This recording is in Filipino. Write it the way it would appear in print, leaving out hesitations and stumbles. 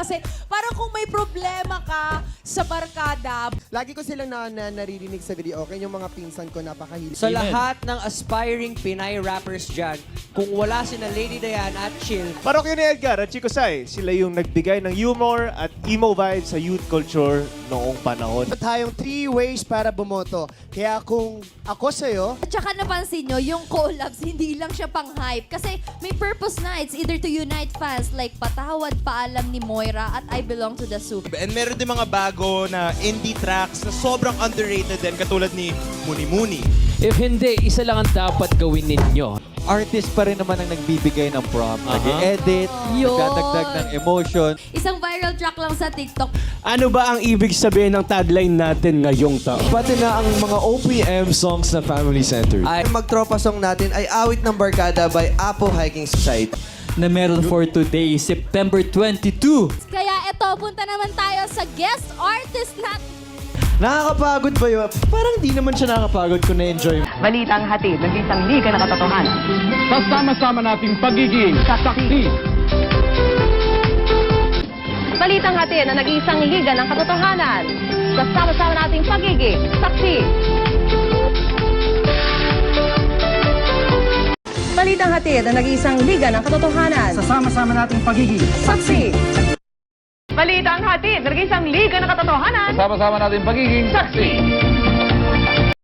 kasi parang kung may problema ka sa barkada. Lagi ko silang naririnig sa video, okay, yung mga pinsan ko napakahilig. Sa lahat ng aspiring Pinay rappers dyan, kung wala sina Lady Diana at Chill, Parokya ni Edgar at Chico Sai, sila yung nagbigay ng humor at emo vibes sa youth culture noong panahon. Tayong 3 ways para bumoto. Kaya kung ako sa'yo, At saka napansin nyo, yung collabs, hindi lang siya pang hype. Kasi may purpose na. It's either to unite fans like Patawad, Paalam ni Moira at I Belong to the Soup. And meron din mga bago na indie tracks na sobrang underrated din, katulad ni Muni Muni. If hindi, isa lang ang dapat gawin ninyo. Artist pa rin naman ang nagbibigay ng prompt. Nag-edit, Yun. nagdadagdag ng emotion. Isang viral track lang sa TikTok. Ano ba ang ibig sabihin ng tagline natin ngayong taon? Pati na ang mga OPM songs na family-centered. ay Magtropa song natin ay Awit ng Barkada by Apo Hiking Society. Na meron for today, September 22. Kaya eto, punta naman tayo sa guest artist natin. nakakapagod ba yun? Parang di naman siya nakakapagod kung na-enjoy. Balitang hatid ng isang liga na katotohanan. Kasama-sama nating pagiging kasaksi. Balitang hatid na nag-iisang liga ng katotohanan. Kasama-sama nating pagiging saksi. Balitang hatid na nag-iisang liga ng katotohanan. Kasama-sama nating pagiging saksi. Balitang hatid na nag-iisang liga ng katotohanan. Kasama-sama nating pagiging saksi.